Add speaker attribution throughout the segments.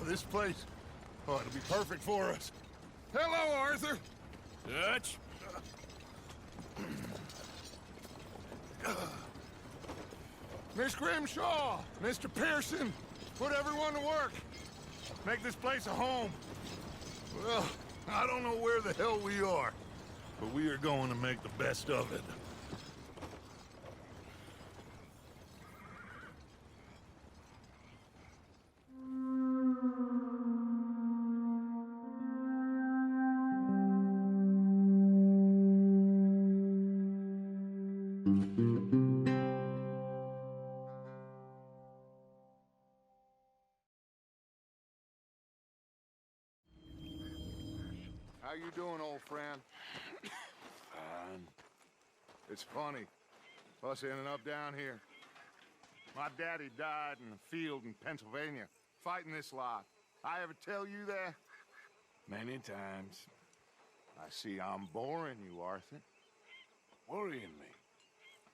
Speaker 1: this place. Oh, it'll be perfect for us. Hello, Arthur.
Speaker 2: Dutch?
Speaker 1: Miss Grimshaw, Mr. Pearson, put everyone to work. Make this place a home. Well, I don't know where the hell we are, but we are going to make the best of it. How you doing, old friend?
Speaker 2: Fine.
Speaker 1: It's funny, us ending up down here. My daddy died in a field in Pennsylvania, fighting this lot. I ever tell you that?
Speaker 2: Many times.
Speaker 1: I see I'm boring you, Arthur.
Speaker 2: Worrying me.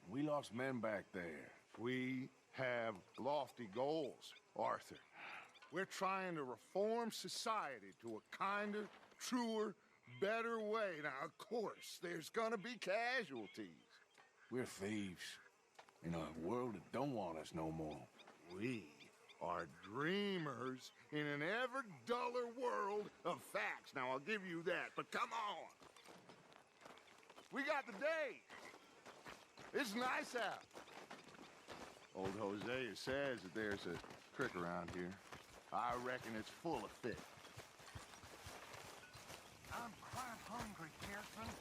Speaker 2: We lost men back there.
Speaker 1: We have lofty goals, Arthur. We're trying to reform society to a kinder, truer, better way. Now, of course, there's gonna be casualties.
Speaker 2: We're thieves. In a world that don't want us no more.
Speaker 1: We are dreamers in an ever duller world of facts. Now, I'll give you that, but come on. We got the day. It's nice out. Old Hosea says that there's a creek around here. I reckon it's full of fish. I'm quite hungry, Pearson.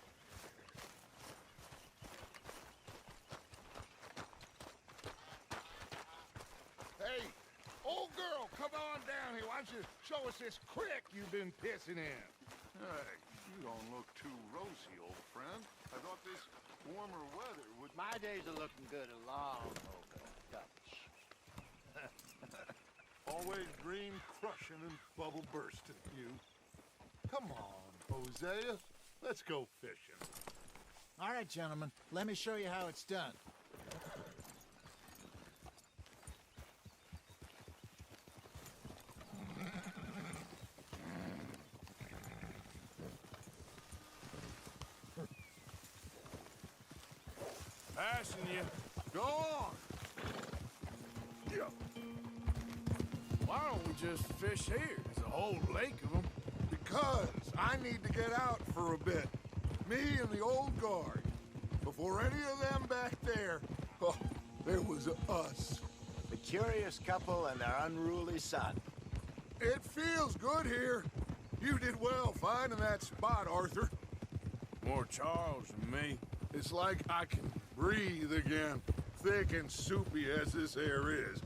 Speaker 1: Hey, old girl, come on down here. Why don't you show us this creek you've been pissing in?
Speaker 3: Hey, you don't look too rosy, old friend. I thought this warmer weather would...
Speaker 4: My days are looking good along over Dutch.
Speaker 3: Always dream crushing and bubble bursting, you. Come on, Hosea. Let's go fishing.
Speaker 4: All right, gentlemen, let me show you how it's done.
Speaker 2: Passing you.
Speaker 1: Go on. Yeah.
Speaker 2: Why don't we just fish here? There's a whole lake of them.
Speaker 1: Because I need to get out for a bit. Me and the old guard. Before any of them back there, oh, there was us.
Speaker 4: The curious couple and their unruly son.
Speaker 1: It feels good here. You did well finding that spot, Arthur.
Speaker 2: More Charles than me.
Speaker 1: It's like I can breathe again, thick and soupy as this air is.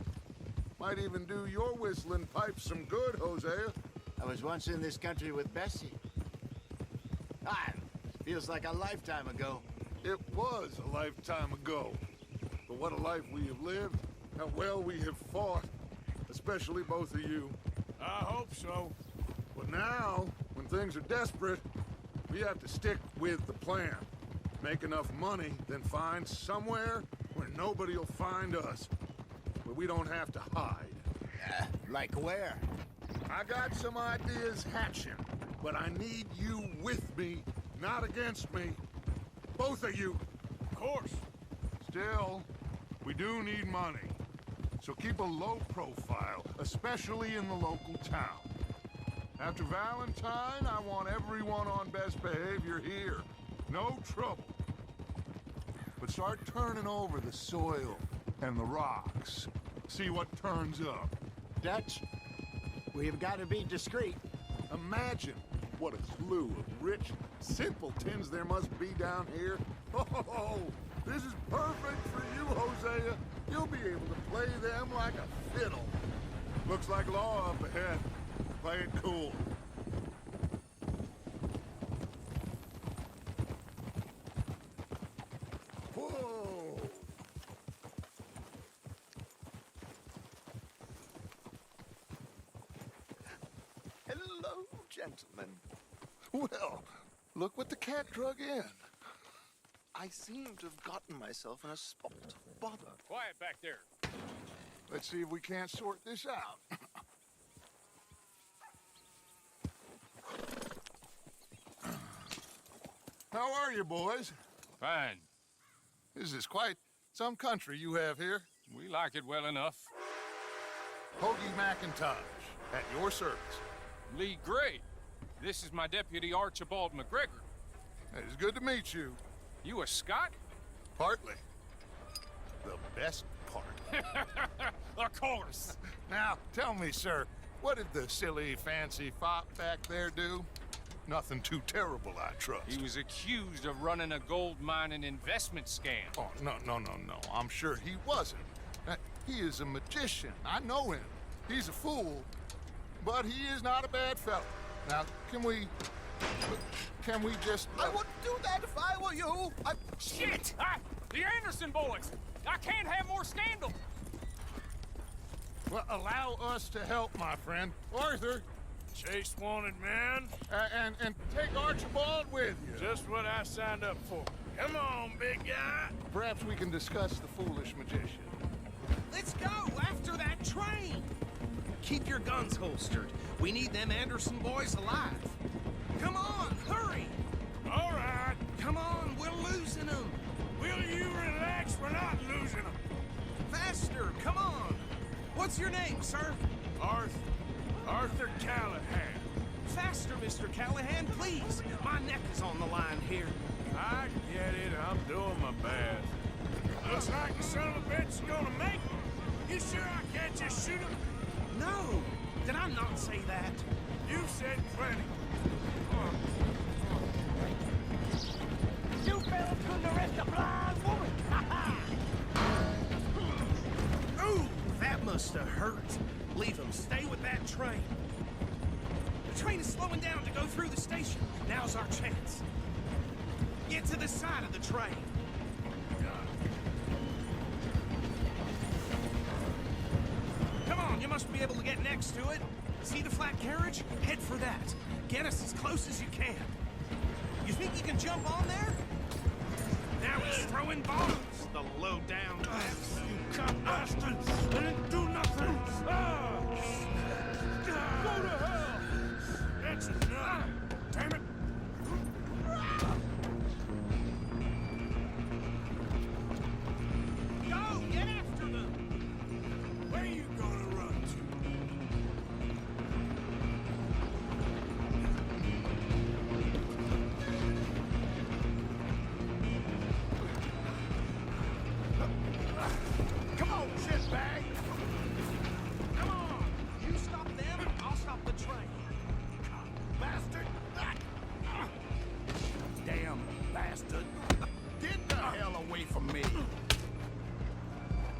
Speaker 1: Might even do your whistling pipes some good, Hosea.
Speaker 4: I was once in this country with Bessie. Ah, feels like a lifetime ago.
Speaker 1: It was a lifetime ago. But what a life we have lived, how well we have fought, especially both of you.
Speaker 2: I hope so.
Speaker 1: But now, when things are desperate, we have to stick with the plan. Make enough money, then find somewhere where nobody will find us. Where we don't have to hide.
Speaker 4: Like where?
Speaker 1: I got some ideas hatching, but I need you with me, not against me. Both of you.
Speaker 2: Of course.
Speaker 1: Still, we do need money. So keep a low profile, especially in the local town. After Valentine, I want everyone on best behavior here. No trouble. But start turning over the soil and the rocks. See what turns up.
Speaker 4: Dutch, we've got to be discreet.
Speaker 1: Imagine what a slew of rich simpletons there must be down here. Oh, this is perfect for you, Hosea. You'll be able to play them like a fiddle. Looks like law up ahead. Play it cool. Whoa!
Speaker 3: Hello, gentlemen.
Speaker 1: Well, look what the cat drug in.
Speaker 3: I seem to have gotten myself in a spot of bother.
Speaker 2: Quiet back there.
Speaker 1: Let's see if we can't sort this out. How are you, boys?
Speaker 5: Fine.
Speaker 1: This is quite some country you have here.
Speaker 5: We like it well enough.
Speaker 1: Hoagie McIntosh, at your service.
Speaker 5: Lee Gray. This is my deputy Archibald McGregor.
Speaker 1: It's good to meet you.
Speaker 5: You a Scot?
Speaker 1: Partly. The best part.
Speaker 5: Of course.
Speaker 1: Now, tell me, sir, what did the silly, fancy fop back there do? Nothing too terrible, I trust.
Speaker 5: He was accused of running a gold mining investment scam.
Speaker 1: Oh, no. I'm sure he wasn't. He is a magician. I know him. He's a fool, but he is not a bad fellow. Now, can we just...
Speaker 2: I wouldn't do that if I were you.
Speaker 5: Shit! The Anderson boys! I can't have more scandal!
Speaker 1: Well, allow us to help, my friend. Arthur,
Speaker 2: Chase wanted man.
Speaker 1: and take Archibald with you.
Speaker 2: Just what I signed up for. Come on, big guy.
Speaker 1: Perhaps we can discuss the foolish magician.
Speaker 6: Let's go after that train! Keep your guns holstered. We need them Anderson boys alive. Come on, hurry!
Speaker 2: All right.
Speaker 6: Come on, we're losing them.
Speaker 2: Will you relax? We're not losing them.
Speaker 6: Faster, come on. What's your name, sir?
Speaker 2: Arthur Callahan.
Speaker 6: Faster, Mr. Callahan, please. My neck is on the line here.
Speaker 2: I get it. I'm doing my best. Looks like the son of a bitch is gonna make it. You sure I can't just shoot him?
Speaker 6: No, did I not say that?
Speaker 2: You said plenty.
Speaker 7: You fellas couldn't arrest a blind woman!
Speaker 6: Ooh, that must have hurt. Leave them. Stay with that train. The train is slowing down to go through the station. Now's our chance. Get to the side of the train. Come on, you must be able to get next to it. See the flat carriage? Head for that. Get us as close as you can. You think you can jump on there? Now he's throwing bombs, the low-down ass.
Speaker 2: You cunt bastards! They didn't do nothing! Go to hell! That's enough! Damn it!
Speaker 6: Go, get after them!
Speaker 2: Where you gonna run to?
Speaker 6: Come on, shitbag! Come on! You stop them, I'll stop the train. Bastard! Damn bastard!
Speaker 4: Get the hell away from me.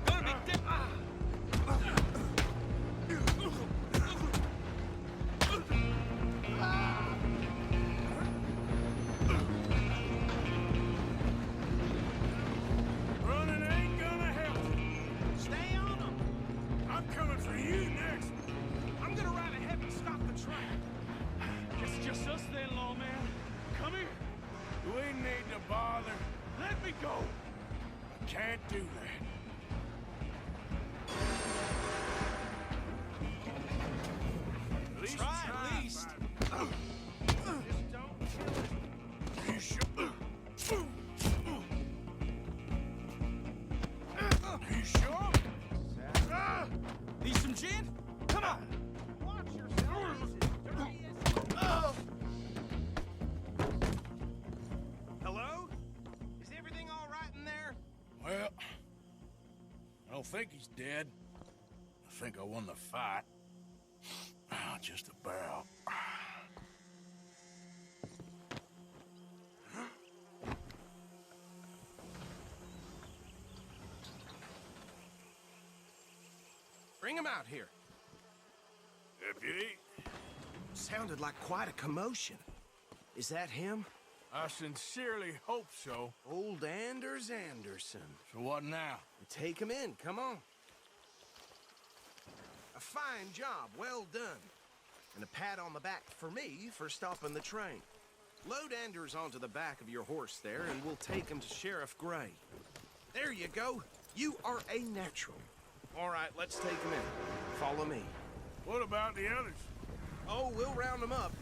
Speaker 6: Gonna be dip.
Speaker 2: Running ain't gonna help.
Speaker 6: Stay on them!
Speaker 2: I'm coming for you next.
Speaker 6: I'm gonna ride ahead and stop the train.
Speaker 7: It's just us then, lawman. Come here.
Speaker 2: We need to bother.
Speaker 7: Let me go.
Speaker 2: Can't do that. At least
Speaker 6: Try at least.
Speaker 2: fight.
Speaker 6: Just don't kill it.
Speaker 2: You sure? You sure?
Speaker 6: Need some gin? Come on! Watch yourself! Hello? Is everything all right in there?
Speaker 2: Well, I don't think he's dead. I think I won the fight. Just about.
Speaker 6: Bring him out here.
Speaker 2: Deputy,
Speaker 6: Sounded like quite a commotion. Is that him?
Speaker 2: I sincerely hope so.
Speaker 6: Old Anders Anderson.
Speaker 2: So what now?
Speaker 6: Take him in, come on. A fine job, well done. And a pat on the back for me for stopping the train. Load Anders onto the back of your horse there, and we'll take him to Sheriff Gray. There you go. You are a natural. All right, let's take him in. Follow me.
Speaker 2: What about the others?
Speaker 6: Oh, we'll round them up.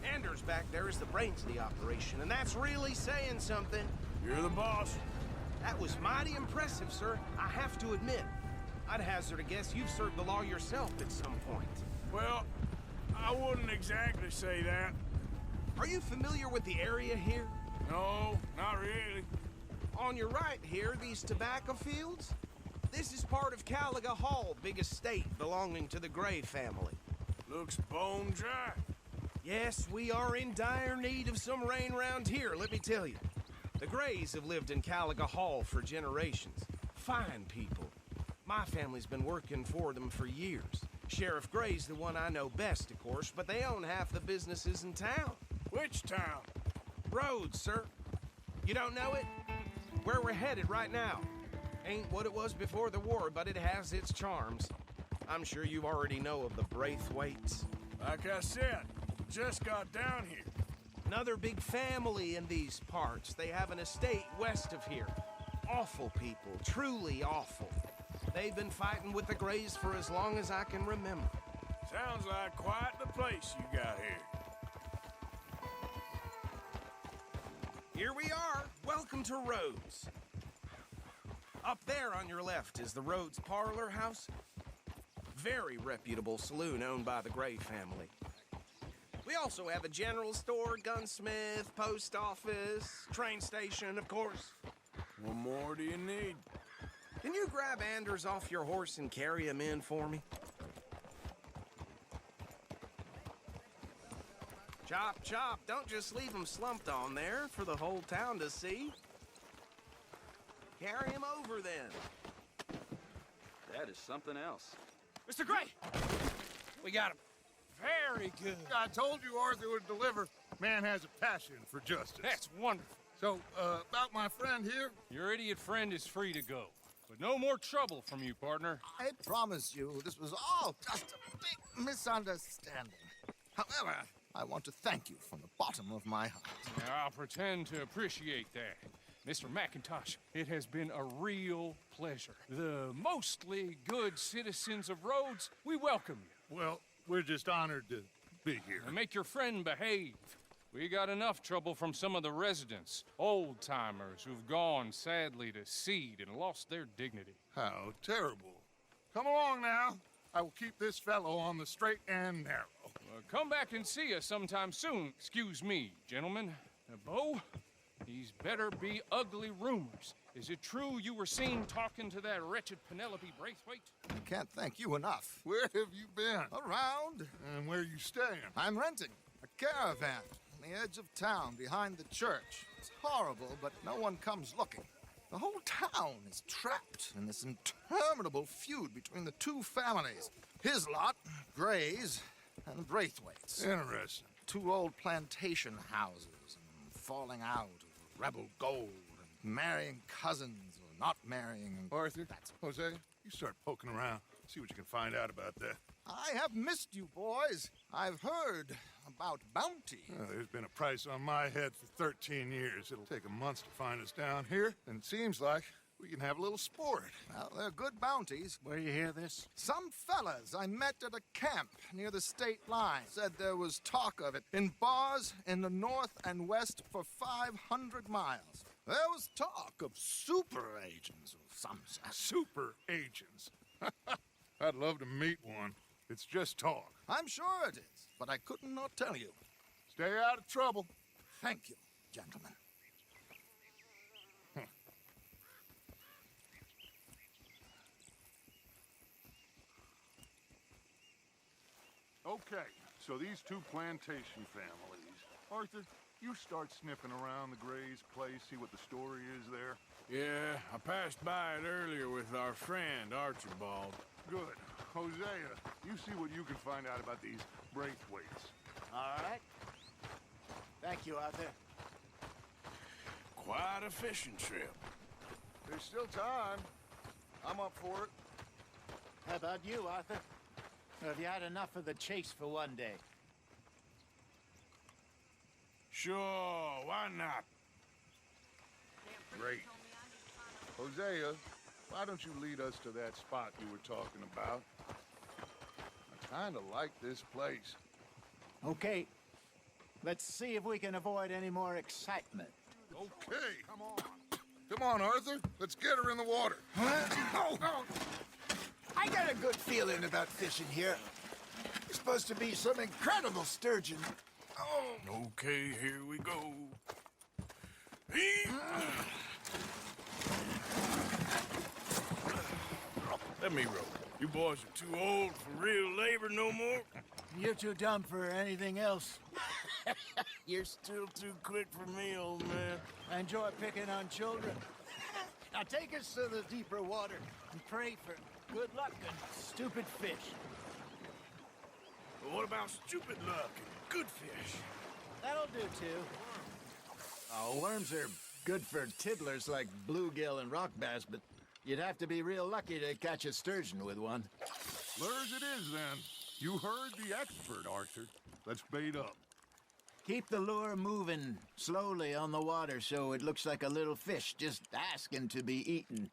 Speaker 6: Anders back there is the brains of the operation, and that's really saying something.
Speaker 2: You're the boss.
Speaker 6: That was mighty impressive, sir. I have to admit. I'd hazard a guess you've served the law yourself at some point.
Speaker 2: Well, I wouldn't exactly say that.
Speaker 6: Are you familiar with the area here?
Speaker 2: No, not really.
Speaker 6: On your right here, these tobacco fields? This is part of Caliga Hall, big estate belonging to the Gray family.
Speaker 2: Looks bone dry.
Speaker 6: Yes, we are in dire need of some rain round here, let me tell you. The Grays have lived in Caliga Hall for generations. Fine people. My family's been working for them for years. Sheriff Gray's the one I know best, of course, but they own half the businesses in town.
Speaker 2: Which town?
Speaker 6: Rhodes, sir. You don't know it? Where we're headed right now. Ain't what it was before the war, but it has its charms. I'm sure you already know of the Braithwaites.
Speaker 2: Like I said, just got down here.
Speaker 6: Another big family in these parts. They have an estate west of here. Awful people, truly awful. They've been fighting with the Grays for as long as I can remember.
Speaker 2: Sounds like quite the place you got here.
Speaker 6: Here we are. Welcome to Rhodes. Up there on your left is the Rhodes Parlor House. Very reputable saloon owned by the Gray family. We also have a general store, gunsmith, post office, train station, of course.
Speaker 2: What more do you need?
Speaker 6: Can you grab Anders off your horse and carry him in for me? Chop, chop. Don't just leave him slumped on there for the whole town to see. Carry him over, then.
Speaker 5: That is something else. Mr. Gray! We got him. Very good.
Speaker 1: I told you Arthur would deliver. Man has a passion for justice.
Speaker 5: That's wonderful.
Speaker 1: So, about my friend here?
Speaker 5: Your idiot friend is free to go. But no more trouble from you, partner.
Speaker 8: I promise you, this was all just a big misunderstanding. However, I want to thank you from the bottom of my heart.
Speaker 5: Now, I'll pretend to appreciate that. Mr. McIntosh, it has been a real pleasure. The mostly good citizens of Rhodes, we welcome you.
Speaker 1: Well, we're just honored to be here.
Speaker 5: And make your friend behave. We got enough trouble from some of the residents, old-timers who've gone, sadly, to seed and lost their dignity.
Speaker 1: How terrible. Come along now. I will keep this fellow on the straight and narrow.
Speaker 5: Come back and see us sometime soon. Excuse me, gentlemen. Bo, these better be ugly rumors. Is it true you were seen talking to that wretched Penelope Braithwaite?
Speaker 8: I can't thank you enough.
Speaker 1: Where have you been?
Speaker 8: Around.
Speaker 1: And where you staying?
Speaker 8: I'm renting a caravan on the edge of town behind the church. It's horrible, but no one comes looking. The whole town is trapped in this interminable feud between the two families. His lot, Gray's, and Braithwaite's.
Speaker 1: Interesting.
Speaker 8: Two old plantation houses and falling out of rebel gold and marrying cousins or not marrying. And
Speaker 1: Arthur, Jose, you start poking around. See what you can find out about that.
Speaker 8: I have missed you, boys. I've heard about bounty.
Speaker 1: There's been a price on my head for 13 years. It'll take a month to find us down here, and it seems like we can have a little sport.
Speaker 8: Well, they're good bounties.
Speaker 4: Where you hear this?
Speaker 8: Some fellas I met at a camp near the state line said there was talk of it in bars in the north and west for 500 miles. There was talk of super agents of some sort.
Speaker 1: Super agents. I'd love to meet one. It's just talk.
Speaker 8: I'm sure it is, but I couldn't not tell you.
Speaker 1: Stay out of trouble.
Speaker 8: Thank you, gentlemen.
Speaker 1: Okay, so these two plantation families. Arthur, you start sniffing around the Gray's place, see what the story is there.
Speaker 2: Yeah, I passed by it earlier with our friend, Archibald.
Speaker 1: Good. Hosea, you see what you can find out about these Braithwaites.
Speaker 4: All right. Thank you, Arthur.
Speaker 2: Quite a fishing trip.
Speaker 1: There's still time. I'm up for it.
Speaker 4: How about you, Arthur? Or have you had enough of the chase for one day?
Speaker 2: Sure, why not?
Speaker 1: Great. Hosea, why don't you lead us to that spot you were talking about? I kind of like this place.
Speaker 4: Okay. Let's see if we can avoid any more excitement.
Speaker 1: Okay. Come on. Come on, Arthur. Let's get her in the water.
Speaker 8: I got a good feeling about fishing here. It's supposed to be some incredible sturgeon. Oh.
Speaker 2: Okay, here we go. Let me row. You boys are too old for real labor no more.
Speaker 4: You're too dumb for anything else.
Speaker 2: You're still too quick for me, old man.
Speaker 4: I enjoy picking on children. Now take us to the deeper water and pray for good luck and stupid fish.
Speaker 2: But what about stupid luck and good fish?
Speaker 4: That'll do, too. Oh, worms are good for tiddlers like bluegill and rock bass, but you'd have to be real lucky to catch a sturgeon with one.
Speaker 1: Lures it is, then. You heard the expert, Arthur. Let's bait up.
Speaker 4: Keep the lure moving slowly on the water so it looks like a little fish just asking to be eaten.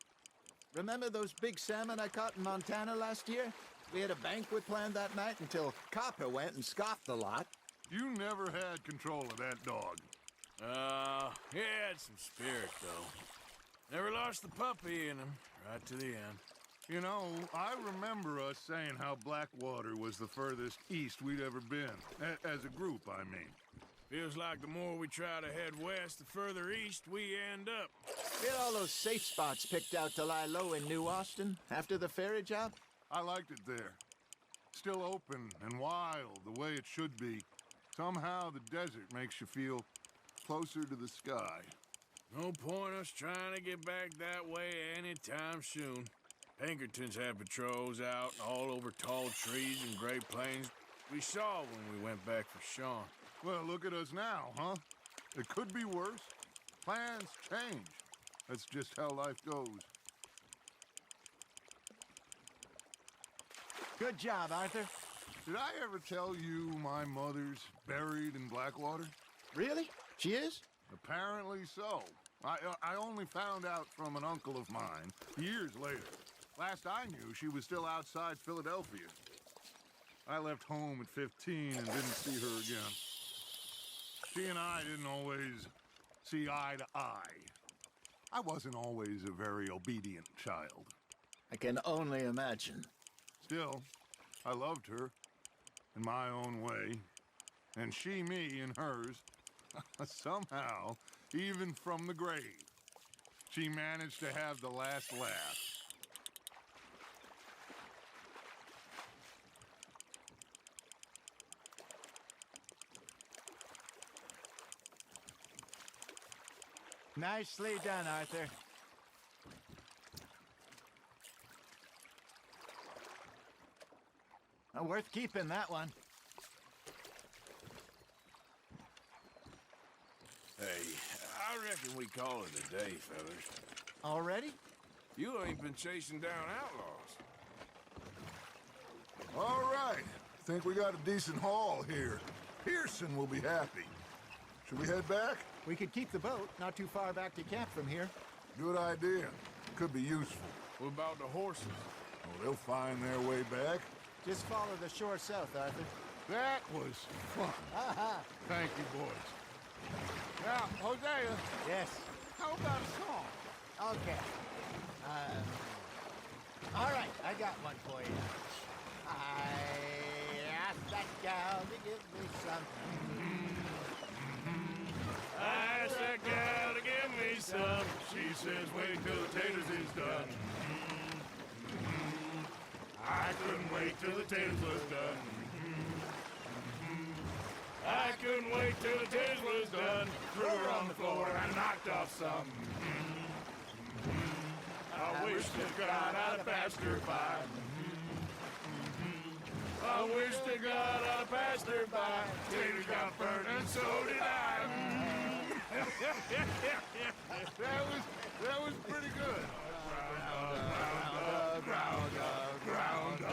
Speaker 4: Remember those big salmon I caught in Montana last year? We had a banquet planned that night until Copper went and scoffed the lot.
Speaker 1: You never had control of that dog.
Speaker 2: He had some spirit, though. Never lost the puppy in him, right to the end.
Speaker 1: You know, I remember us saying how Blackwater was the furthest east we'd ever been. As a group, I mean.
Speaker 2: Feels like the more we try to head west, the further east we end up.
Speaker 4: We had all those safe spots picked out to lie low in New Austin after the ferry job.
Speaker 1: I liked it there. Still open and wild, the way it should be. Somehow the desert makes you feel closer to the sky.
Speaker 2: No point us trying to get back that way anytime soon. Pinkertons had patrols out all over tall trees and Great Plains. We saw when we went back for Sean.
Speaker 1: Well, look at us now, huh? It could be worse. Plans change. That's just how life goes.
Speaker 4: Good job, Arthur.
Speaker 1: Did I ever tell you my mother's buried in Blackwater?
Speaker 4: Really? She is?
Speaker 1: Apparently so. I only found out from an uncle of mine years later. Last I knew, she was still outside Philadelphia. I left home at 15 and didn't see her again. She and I didn't always see eye to eye. I wasn't always a very obedient child.
Speaker 4: I can only imagine.
Speaker 1: Still, I loved her in my own way, and she me in hers. Somehow, even from the grave, she managed to have the last laugh.
Speaker 4: Nicely done, Arthur. Worth keeping, that one.
Speaker 2: Hey, I reckon we call it a day, fellas.
Speaker 4: Already?
Speaker 2: You ain't been chasing down outlaws.
Speaker 1: All right. Think we got a decent haul here. Pearson will be happy. Should we head back?
Speaker 4: We could keep the boat not too far back to camp from here.
Speaker 1: Good idea. Could be useful.
Speaker 2: What about the horses?
Speaker 1: Oh, they'll find their way back.
Speaker 4: Just follow the shore south, Arthur.
Speaker 1: That was fun. Thank you, boys. Now, Hosea,
Speaker 4: Yes.
Speaker 1: how about a song?
Speaker 4: Okay. All right, I got one for you. I asked that gal to give me something.
Speaker 2: I asked that gal to give me some.
Speaker 1: She says, wait till the taters is done. I couldn't wait till the taters was done.
Speaker 2: I couldn't wait till the taste was done.
Speaker 1: Threw her on the floor and knocked off some. I wish to God I'd have passed her by.
Speaker 2: I wish to God I passed her by.
Speaker 1: Taters got burned and so did I. That was pretty good. Ground up.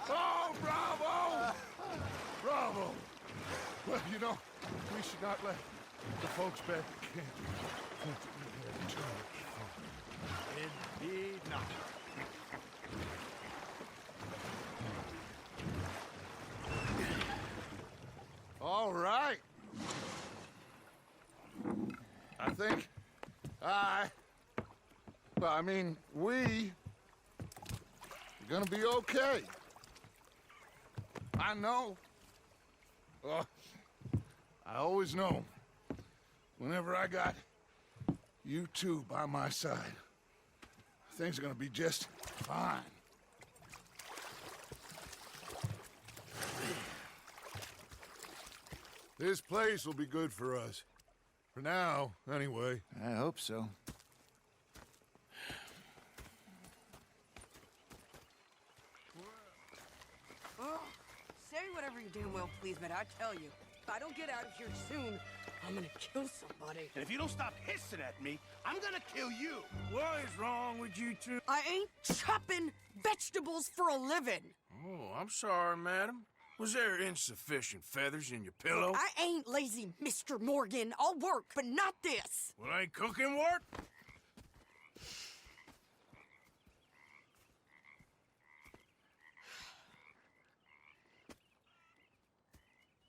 Speaker 1: Oh, bravo! Bravo! Well, you know, we should not let the folks back at camp think that we had too much fun.
Speaker 4: Indeed not.
Speaker 1: think we are gonna be okay. I know. I always know. Whenever I got you two by my side, things are gonna be just fine. This place will be good for us. For now, anyway.
Speaker 4: I hope so.
Speaker 9: Oh, say whatever you damn well please, but I tell you, if I don't get out of here soon, I'm gonna kill somebody.
Speaker 10: And if you don't stop hissing at me, I'm gonna kill you.
Speaker 2: What is wrong with you two?
Speaker 9: I ain't chopping vegetables for a living.
Speaker 2: Oh, I'm sorry, madam. Was there insufficient feathers in your pillow?
Speaker 9: I ain't lazy, Mr. Morgan. I'll work, but not this.
Speaker 2: Well, ain't cooking work?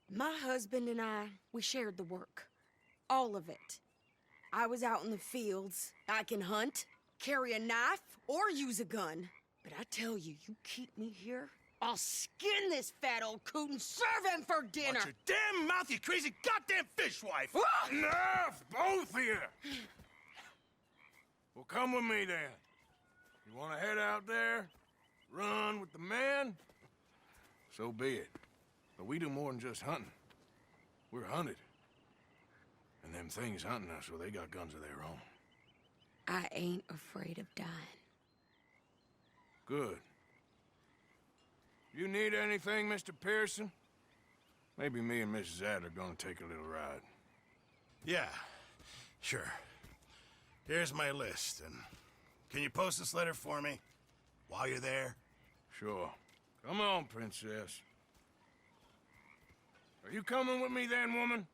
Speaker 9: My husband and I, we shared the work. All of it. I was out in the fields. I can hunt, carry a knife, or use a gun. But I tell you, you keep me here, I'll skin this fat old coot and serve him for dinner.
Speaker 10: Watch your damn mouth, you crazy goddamn fishwife!
Speaker 2: Enough, both of you! Well, come with me, then. You want to head out there? Run with the men? So be it. But we do more than just hunting. We're hunted. And them things hunting us, well, they got guns of their own.
Speaker 9: I ain't afraid of dying.
Speaker 2: Good. You need anything, Mr. Pearson? Maybe me and Mrs. Adler are gonna take a little ride.
Speaker 10: Yeah, sure. Here's my list, and can you post this letter for me while you're there?
Speaker 2: Sure. Come on, Princess. Are you coming with me then, woman?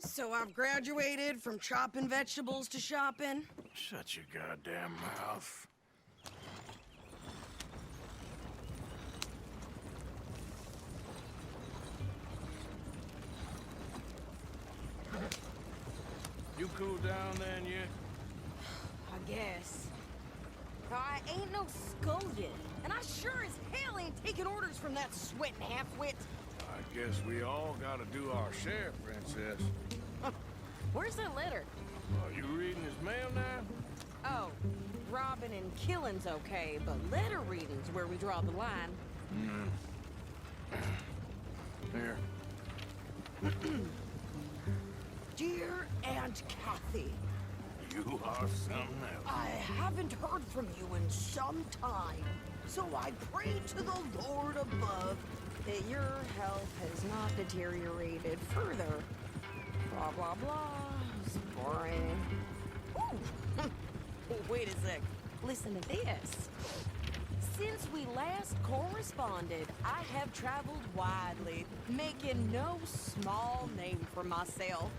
Speaker 9: So I've graduated from chopping vegetables to shopping.
Speaker 2: Shut your goddamn mouth. You cool down then yet?
Speaker 9: I guess. I ain't no scullion, and I sure as hell ain't taking orders from that sweating half-wit.
Speaker 2: I guess we all gotta do our share, Princess.
Speaker 9: Where's that letter?
Speaker 2: Are you reading his mail now?
Speaker 9: Oh, robbing and killing's okay, but letter reading's where we draw the line.
Speaker 2: Here.
Speaker 9: Dear Aunt Kathy,
Speaker 2: You are something else.
Speaker 9: I haven't heard from you in some time, so I pray to the Lord above that your health has not deteriorated further. Blah, blah, blah. It's boring. Ooh. Wait a sec. Listen to this. Since we last corresponded, I have traveled widely, making no small name for myself.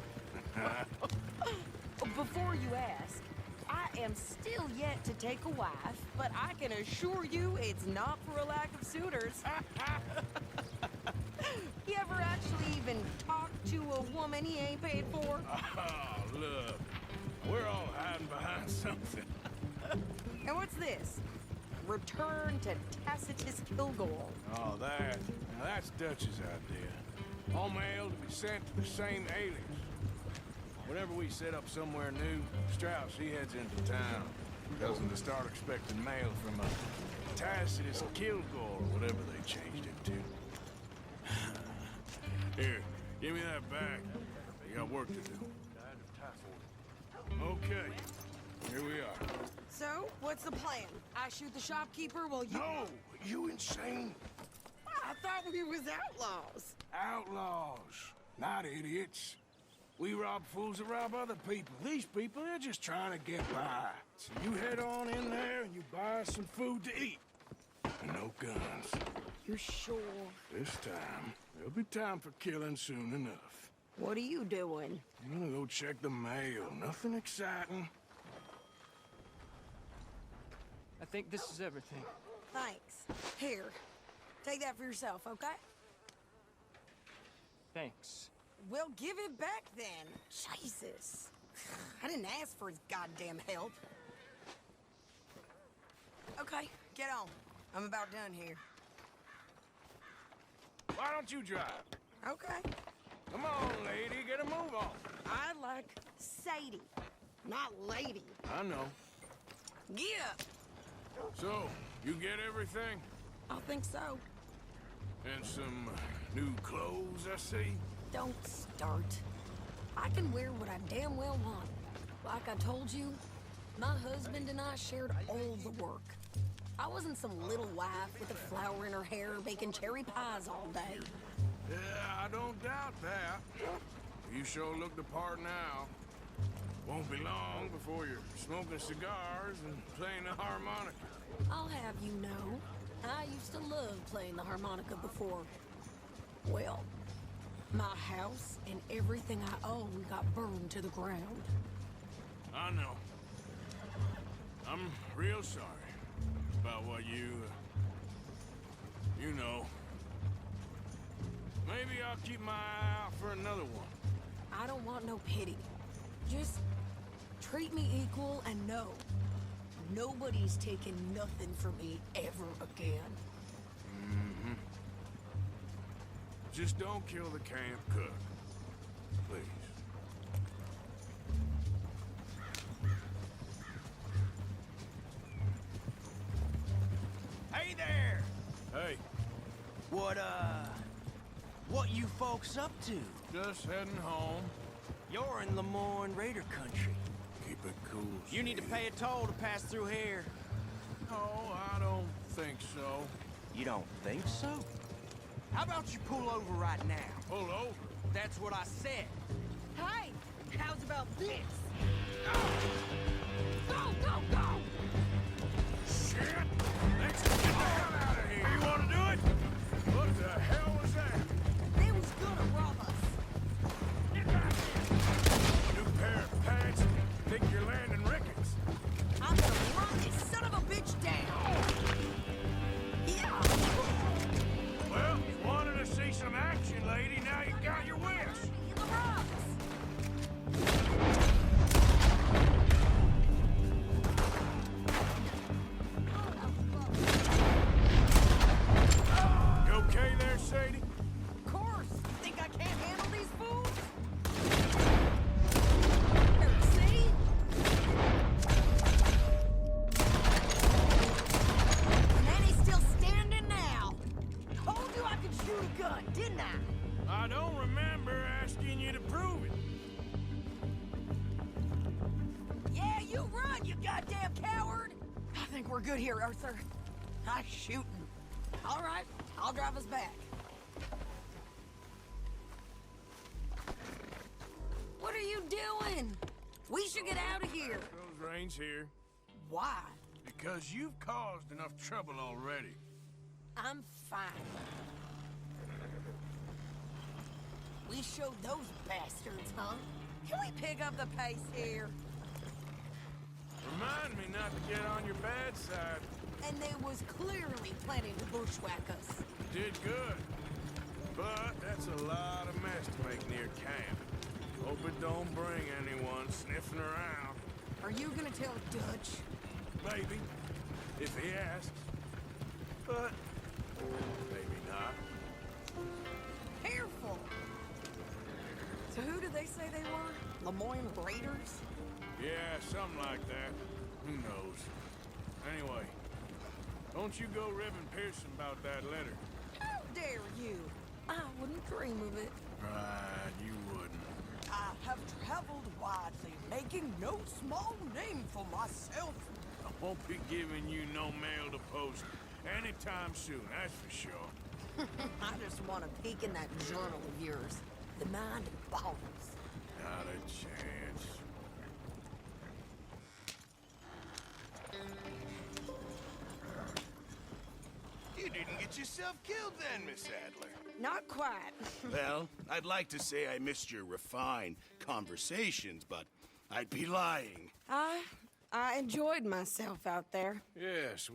Speaker 9: Before you ask, I am still yet to take a wife, but I can assure you it's not for a lack of suitors. You ever actually even talked to a woman he ain't paid for?
Speaker 2: Oh, look. We're all hiding behind something.
Speaker 9: And what's this? Return to Tacitus Kilgore.
Speaker 2: Oh, that's Dutch's idea. All mail to be sent to the same alias. Whenever we set up somewhere new, Strauss, he heads into town. Tells him to start expecting mail from a Tacitus Kilgore, or whatever they changed it to. Here, give me that back. They got work to do. Okay, here we are.
Speaker 9: So, what's the plan? I shoot the shopkeeper while you...
Speaker 2: No! You insane?
Speaker 9: I thought we was outlaws.
Speaker 2: Outlaws, not idiots. We rob fools that rob other people. These people, they're just trying to get by. So you head on in there and you buy us some food to eat. And no guns.
Speaker 9: You're sure?
Speaker 2: This time, there'll be time for killing soon enough.
Speaker 9: What are you doing?
Speaker 2: I'm gonna go check the mail. Nothing exciting.
Speaker 7: I think this is everything.
Speaker 9: Thanks. Here, take that for yourself, okay?
Speaker 7: Thanks.
Speaker 9: Well, give it back then. Jesus. I didn't ask for his goddamn help. Okay, get on. I'm about done here.
Speaker 2: Why don't you drive?
Speaker 9: Okay.
Speaker 2: Come on, lady, get a move on.
Speaker 9: I like Sadie, not lady.
Speaker 2: I know.
Speaker 9: Get up.
Speaker 2: So, you get everything?
Speaker 9: I think so.
Speaker 2: And some new clothes, I see?
Speaker 9: Don't start. I can wear what I damn well want. Like I told you, my husband and I shared all the work. I wasn't some little wife with a flower in her hair baking cherry pies all day.
Speaker 2: Yeah, I don't doubt that. You sure look the part now. Won't be long before you're smoking cigars and playing the harmonica.
Speaker 9: I'll have you know, I used to love playing the harmonica before. Well, my house and everything I own got burned to the ground.
Speaker 2: I know. I'm real sorry about what you know. Maybe I'll keep my eye out for another one.
Speaker 9: I don't want no pity. Just treat me equal and know nobody's taking nothing from me ever again.
Speaker 2: Mm-hmm. Just don't kill the camp cook. Please.
Speaker 11: Hey there!
Speaker 2: Hey,
Speaker 11: What you folks up to?
Speaker 2: just heading home.
Speaker 11: You're in Lemoyne Raider country.
Speaker 2: Keep it cool.
Speaker 11: You need to pay a toll to pass through here.
Speaker 2: No, I don't think so.
Speaker 11: You don't think so? How about you pull over right now?
Speaker 2: Pull over.
Speaker 11: That's what I said.
Speaker 9: Hey, how's about this? Go, go, go!
Speaker 2: Shit! Let's get the hell out of here. You want to do it? What the hell was that?
Speaker 9: They was gonna rob us.
Speaker 2: New pair of pants. Think you're landing Ricketts.
Speaker 9: I'm gonna run this son of a bitch down. Yeah.
Speaker 2: Well, you wanted to see some action, lady. Now you got your wish.
Speaker 9: In the rocks.
Speaker 2: You okay there, Sadie?
Speaker 9: Of course. Think I can't handle these fools? Here, see? And he's still standing now. Told you I could shoot a gun, didn't I?
Speaker 2: I don't remember asking you to prove it.
Speaker 9: Yeah, you run, you goddamn coward! I think we're good here, Arthur. I'm shooting. All right, I'll drive us back. What are you doing? We should get out of here.
Speaker 2: Those reins here.
Speaker 9: Why?
Speaker 2: Because you've caused enough trouble already.
Speaker 9: I'm fine. We showed those bastards, huh? Can we pick up the pace here?
Speaker 2: Remind me not to get on your bad side.
Speaker 9: And they was clearly planning to bushwhack us.
Speaker 2: Did good. But that's a lot of mess to make near camp. Hope it don't bring anyone sniffing around.
Speaker 9: Are you gonna tell Dutch?
Speaker 2: Maybe. If he asks. But maybe not.
Speaker 9: Careful! So who did they say they were? Lemoyne Raiders?
Speaker 2: Yeah, something like that. Who knows? Anyway, don't you go ribbing Pearson about that letter.
Speaker 9: How dare you? I wouldn't dream of it.
Speaker 2: Right, you wouldn't.
Speaker 9: I have traveled widely, making no small name for myself.
Speaker 2: I won't be giving you no mail to post anytime soon, that's for sure.
Speaker 9: I just want to peek in that journal of yours. The mind boggles.
Speaker 2: Not a chance.
Speaker 10: You didn't get yourself killed then, Miss Adler.
Speaker 9: Not quite.
Speaker 10: Well, I'd like to say I missed your refined conversations, but I'd be lying.
Speaker 9: I I enjoyed myself out there.
Speaker 2: Yes,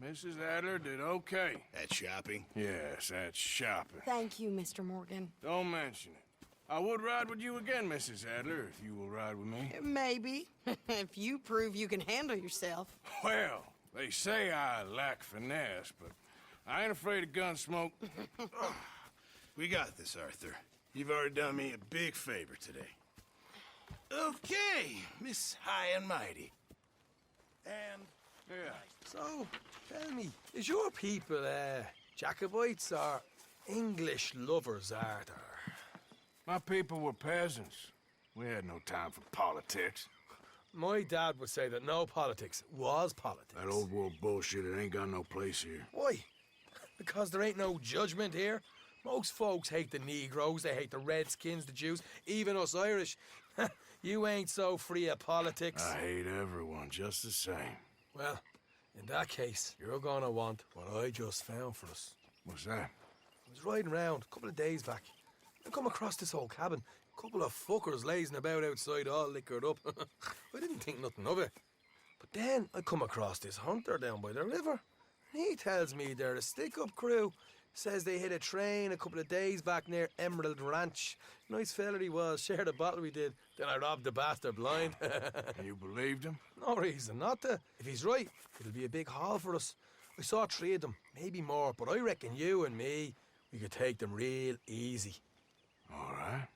Speaker 2: Mrs. Adler did okay.
Speaker 10: At shopping?
Speaker 2: Yes, that's shopping.
Speaker 9: Thank you, Mr. Morgan.
Speaker 2: Don't mention it. I would ride with you again, Mrs. Adler, if you will ride with me.
Speaker 9: Maybe. If you prove you can handle yourself.
Speaker 2: Well, they say I lack finesse, but I ain't afraid of gun smoke.
Speaker 10: We got this, Arthur. You've already done me a big favor today. Okay, Miss High and Mighty. And...
Speaker 2: Yeah.
Speaker 12: So, tell me, is your people, Jacobites or English lovers, Arthur?
Speaker 2: My people were peasants. We had no time for politics.
Speaker 12: My dad would say that no politics was politics.
Speaker 2: That old world bullshit, it ain't got no place here.
Speaker 12: Why? Because there ain't no judgment here? Most folks hate the Negroes, they hate the Redskins, the Jews, even us Irish. You ain't so free of politics.
Speaker 2: I hate everyone just the same.
Speaker 12: Well, in that case, you're gonna want what I just found for us.
Speaker 2: What's that?
Speaker 12: I was riding around a couple of days back. I come across this old cabin. A couple of fuckers lazing about outside all liquored up. I didn't think nothing of it. But then I come across this hunter down by the river. And he tells me they're a stick-up crew. Says they hit a train a couple of days back near Emerald Ranch. Nice fella he was, shared a bottle we did. Then I robbed the bastard blind.
Speaker 2: You believed him?
Speaker 12: No reason not to. If he's right, it'll be a big haul for us. I saw 3 of them, maybe more, but I reckon you and me, we could take them real easy.
Speaker 2: All right.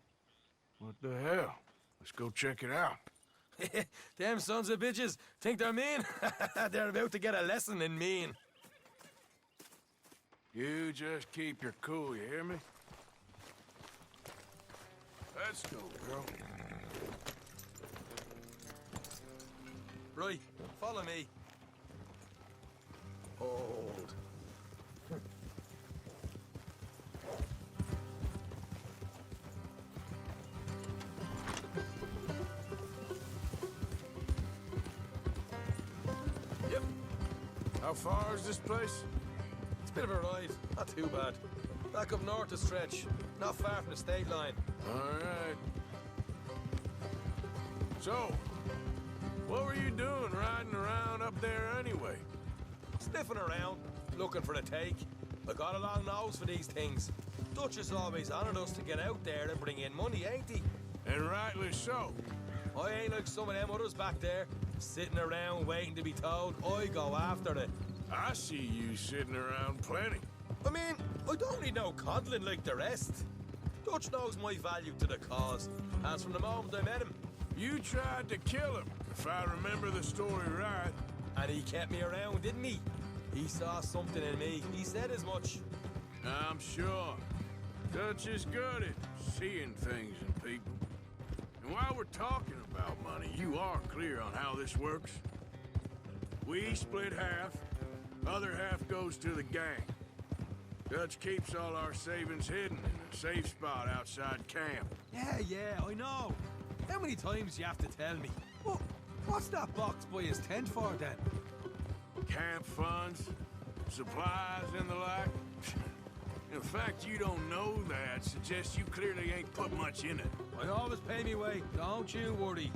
Speaker 2: What the hell? Let's go check it out.
Speaker 12: Them sons of bitches think they're mean. They're about to get a lesson in mean.
Speaker 2: You just keep your cool, you hear me? Let's go, girl.
Speaker 12: Right, follow me. Hold.
Speaker 2: Yep. How far is this place?
Speaker 12: It's a bit of a ride, not too bad. Back up north a stretch, not far from the state line.
Speaker 2: All right. So, what were you doing riding around up there anyway?
Speaker 12: Sniffing around, looking for the take. I got a long nose for these things. Dutch has always honored us to get out there and bring in money, ain't he?
Speaker 2: And rightly so.
Speaker 12: I ain't like some of them others back there, sitting around waiting to be told. I go after it.
Speaker 2: I see you sitting around plenty.
Speaker 12: I mean, I don't need no coddling like the rest. Dutch knows my value to the cause, as from the moment I met him.
Speaker 2: You tried to kill him, if I remember the story right.
Speaker 12: And he kept me around, didn't he? He saw something in me. He said as much.
Speaker 2: I'm sure. Dutch is good at seeing things in people. And while we're talking about money, you are clear on how this works? We split half, other half goes to the gang. Dutch keeps all our savings hidden in a safe spot outside camp.
Speaker 12: Yeah, I know. How many times you have to tell me? What's that box by his tent for, then?
Speaker 2: Camp funds, supplies, and the like. The fact you don't know that suggests you clearly ain't put much in it.
Speaker 12: I always pay me way, don't you worry.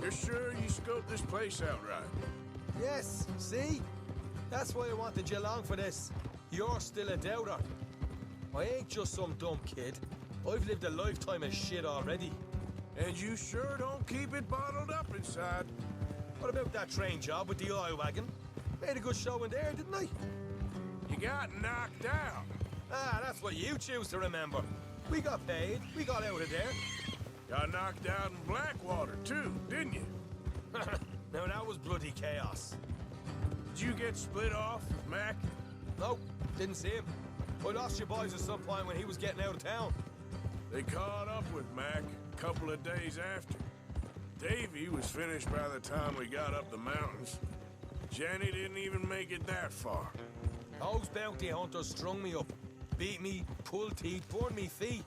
Speaker 2: You're sure you scoped this place out right?
Speaker 12: Yes, see? That's why I wanted you along for this. You're still a doubter. I ain't just some dumb kid. I've lived a lifetime of shit already.
Speaker 2: And you sure don't keep it bottled up inside.
Speaker 12: What about that train job with the oil wagon? Made a good show in there, didn't I?
Speaker 2: You got knocked out.
Speaker 12: That's what you choose to remember. We got paid. We got out of there.
Speaker 2: Got knocked out in Blackwater, too, didn't you?
Speaker 12: Now, that was bloody chaos.
Speaker 2: Did you get split off with Mac?
Speaker 12: Nope, didn't see him. I lost your boys at some point when he was getting out of town.
Speaker 2: They caught up with Mac a couple of days after. Davy was finished by the time we got up the mountains. Jenny didn't even make it that far.
Speaker 12: Those bounty hunters strung me up. Beat me, pulled teeth, burned me feet.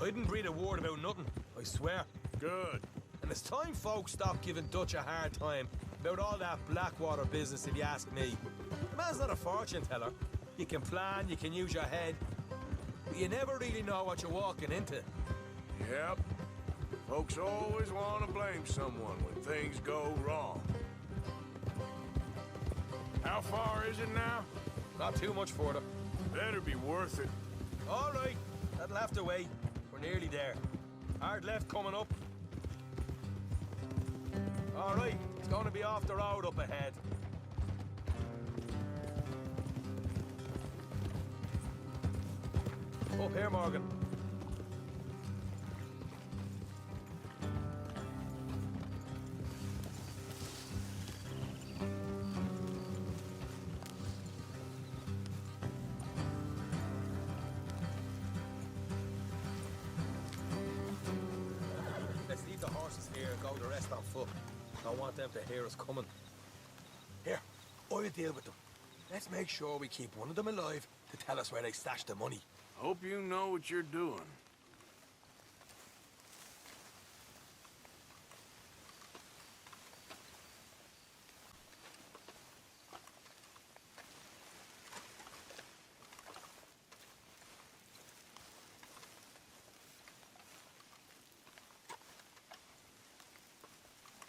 Speaker 12: I didn't breathe a word about nothing, I swear.
Speaker 2: Good.
Speaker 12: And it's time folks stopped giving Dutch a hard time about all that Blackwater business, if you ask me. The man's not a fortune teller. You can plan, you can use your head, but you never really know what you're walking into.
Speaker 2: Yep. Folks always want to blame someone when things go wrong. How far is it now?
Speaker 12: Not too much further.
Speaker 2: Better be worth it.
Speaker 12: All right, that'll have to wait. We're nearly there. Hard left coming up. All right, it's going to be off the road up ahead. Up here, Morgan. Let's leave the horses here and go the rest on foot. Don't want them to hear us coming. Here, I'll deal with them. Let's make sure we keep one of them alive to tell us where they stashed the money.
Speaker 2: Hope you know what you're doing.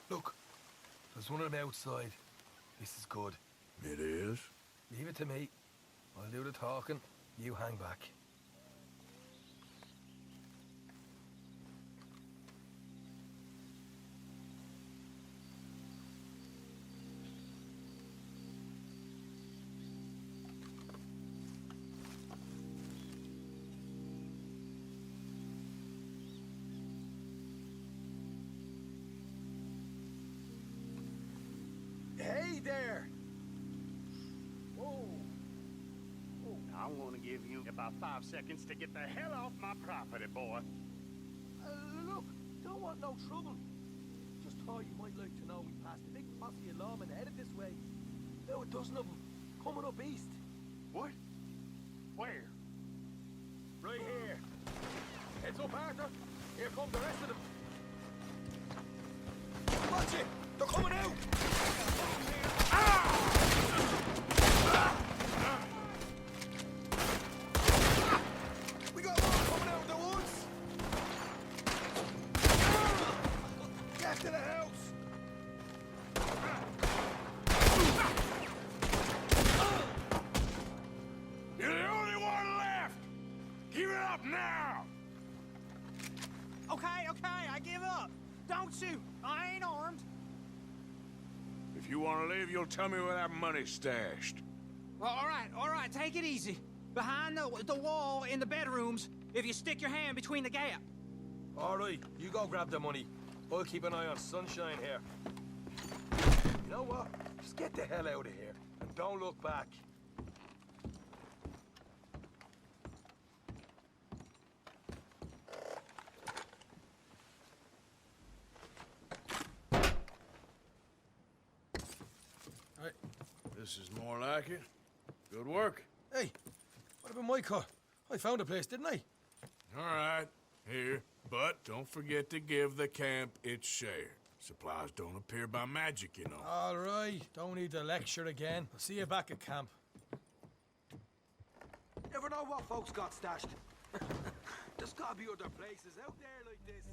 Speaker 12: Look, there's one of them outside. This is good.
Speaker 2: It is?
Speaker 12: Leave it to me. I'll do the talking. You hang back. Hey there!
Speaker 7: I want to give you about 5 seconds to get the hell off my property, boy.
Speaker 12: Look, don't want no trouble. Just thought you might like to know we passed a big posse of lawmen headed this way. About a dozen of them, coming up east.
Speaker 7: What? Where?
Speaker 12: Right here. Heads up, Arthur. Here come the rest of them. Watch it! They're coming out! We got more coming out of the woods! Get to the house!
Speaker 2: You're the only one left! Give it up now!
Speaker 11: Okay, I give up. Don't shoot. I ain't armed.
Speaker 2: If you want to leave, you'll tell me where that money's stashed.
Speaker 11: Well, all right, take it easy. Behind the wall in the bedrooms, if you stick your hand between the gap.
Speaker 12: All right, you go grab the money. I'll keep an eye on Sunshine here. You know what? Just get the hell out of here and don't look back.
Speaker 2: This is more like it. Good work.
Speaker 12: Hey, what about my car? I found a place, didn't I?
Speaker 2: All right, here. But don't forget to give the camp its share. Supplies don't appear by magic, you know.
Speaker 12: All right, don't need the lecture again. I'll see you back at camp. Never know what folks got stashed. There's gotta be other places out there like this.